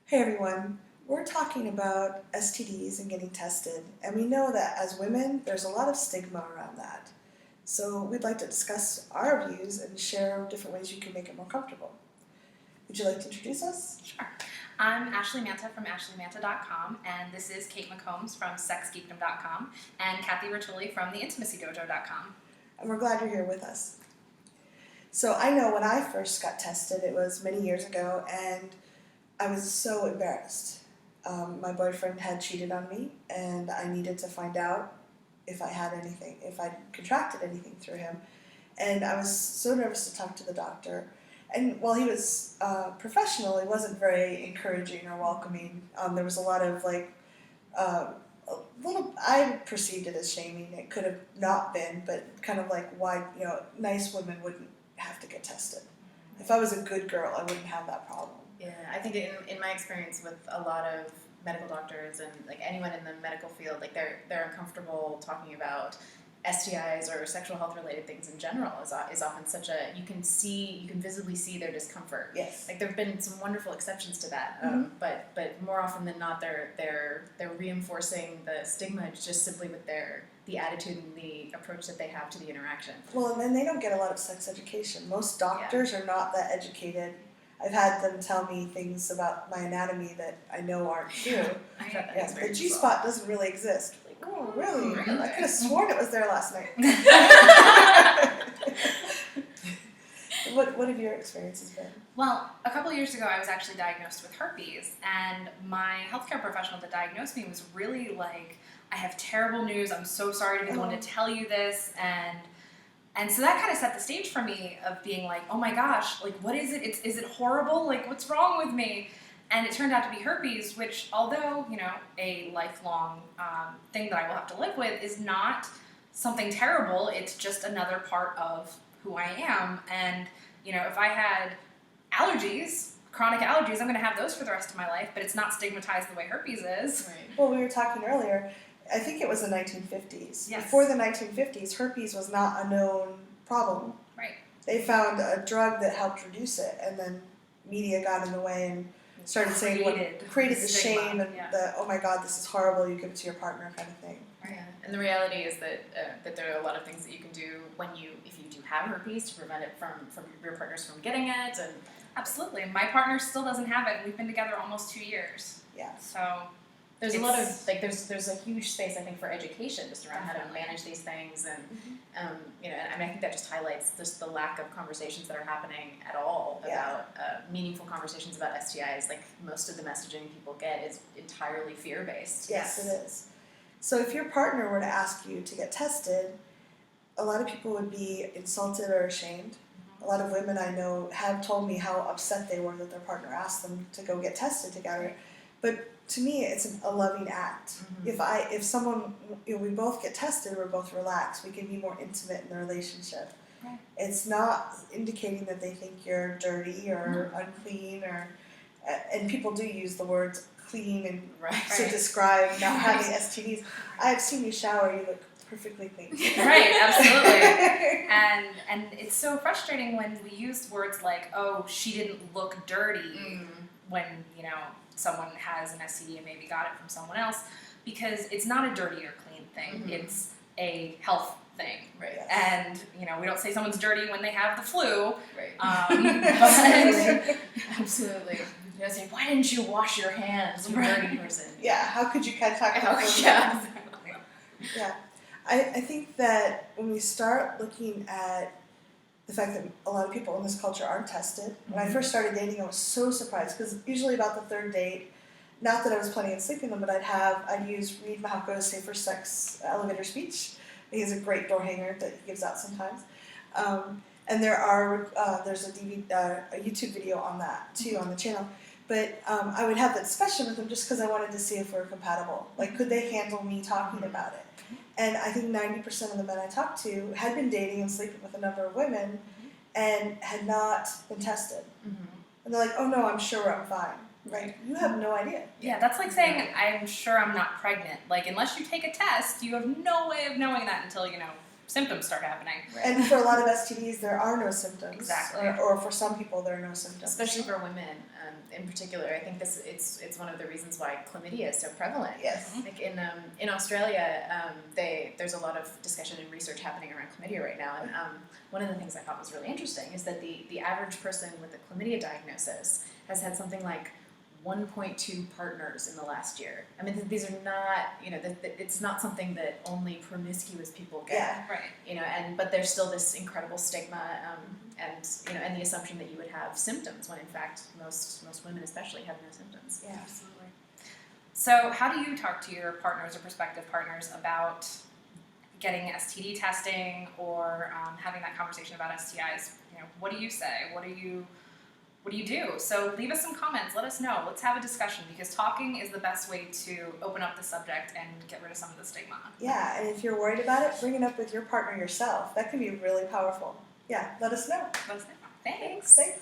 Hey everyone, we're talking about STDs and getting tested, and we know that as women, there's a lot of stigma around that. So we'd like to discuss our views and share different ways you can make it more comfortable. Would you like to introduce us? Sure. I'm Ashley Manta from ashleymanta.com, and this is Kate McCombs from sexgeekdom.com, and Cathy Bertulli from theintimacydojo.com. And we're glad you're here with us. So I know when I first got tested, it was many years ago, and I was so embarrassed. My boyfriend had cheated on me, and I needed to find out if I had anything, if I contracted anything through him. And I was so nervous to talk to the doctor. And while he was professional, he wasn't very encouraging or welcoming. There was a lot of I perceived it as shaming. It could have not been, but kind of like why, nice women wouldn't have to get tested. If I was a good girl, I wouldn't have that problem. Yeah, I think in my experience with a lot of medical doctors and like anyone in the medical field, like they're uncomfortable talking about STIs or sexual health related things in general is often such a you can visibly see their discomfort. Yes. Like there've been some wonderful exceptions to that, but more often than not they're reinforcing the stigma just simply with the attitude and the approach that they have to the interaction. Well, and then they don't get a lot of sex education. Most doctors are not that educated. I've had them tell me things about my anatomy that I know aren't true. I've had that The experience. G-spot doesn't really exist. Like, oh, really? I could have sworn it was there last night. What have your experiences been? Well, a couple of years ago, I was actually diagnosed with herpes, and my healthcare professional that diagnosed me was really like, I have terrible news, I'm so sorry to be the one to tell you this, and so that kind of set the stage for me of being like, oh my gosh, like what is it? Is it horrible? Like what's wrong with me? And it turned out to be herpes, which although, a lifelong thing that I will have to live with is not something terrible. It's just another part of who I am. And, if I had allergies, chronic allergies, I'm going to have those for the rest of my life, but it's not stigmatized the way herpes is. Right. Well, we were talking earlier, I think it was the 1950s. Yes. Before the 1950s, herpes was not a known problem. Right. They found a drug that helped reduce it, and then media got in the way and started saying created the stigma, shame and the, oh my God, this is horrible, you give it to your partner kind of thing. Yeah, and the reality is that there are a lot of things that you can do if you do have herpes to prevent it from your partners from getting it. And Absolutely. My partner still doesn't have it. We've been together almost 2 years. Yeah. So there's a lot of there's a huge space I think for education just around how to manage these things, and I think that just highlights just the lack of conversations that are happening at all about meaningful conversations about STIs. Like most of the messaging people get is entirely fear based. Yes, it is. So if your partner were to ask you to get tested, a lot of people would be insulted or ashamed. A lot of women I know have told me how upset they were that their partner asked them to go get tested together. But to me, it's a loving act. If someone, we both get tested, we're both relaxed, we can be more intimate in the relationship. Right. It's not indicating that they think you're dirty or unclean, and people do use the words clean and to describe not having STDs. I've seen you shower, you look perfectly clean. Right, absolutely. And it's so frustrating when we use words like, oh, she didn't look dirty when, someone has an STD and maybe got it from someone else, because it's not a dirty or clean thing. It's a health thing. Right. And, we don't say someone's dirty when they have the flu. Right. But Absolutely. Say, why didn't you wash your hands, you dirty person? Yeah, how could you contact them? Yeah. Yeah. I think that when we start looking at the fact that a lot of people in this culture aren't tested. When I first started dating, I was so surprised, because usually about the third date, not that I was planning on sleeping with them, but I'd use Reed Mahako's Safer Sex elevator speech. He has a great door hanger that he gives out sometimes. And there's a YouTube video on that too on the channel. But I would have the discussion with them just because I wanted to see if we're compatible. Like, could they handle me talking about it? And I think 90% of the men I talked to had been dating and sleeping with a number of women and had not been tested. And they're like, oh no, I'm sure I'm fine. Right? You have no idea. yeah, that's like saying, I'm sure I'm not pregnant. Like, unless you take a test, you have no way of knowing that until, symptoms start happening. And for a lot of STDs, there are no symptoms. Exactly. Or for some people, there are no symptoms. Especially for women, in particular. I think it's one of the reasons why chlamydia is so prevalent. Yes. Like in Australia, there's a lot of discussion and research happening around chlamydia right now, and one of the things I thought was really interesting is that the average person with a chlamydia diagnosis has had something like 1.2 partners in the last year. I mean, these are not, it's not something that only promiscuous people get. Yeah. Right. But there's still this incredible stigma, and the assumption that you would have symptoms when in fact most women especially have no symptoms. Yeah. Absolutely. So how do you talk to your partners or prospective partners about getting STD testing or having that conversation about STIs? What do you say? What do you do? So leave us some comments. Let us know. Let's have a discussion, because talking is the best way to open up the subject and get rid of some of the stigma. Yeah, and if you're worried about it, bring it up with your partner yourself. That can be really powerful. Yeah, let us know. Let us know. Thanks. Thanks.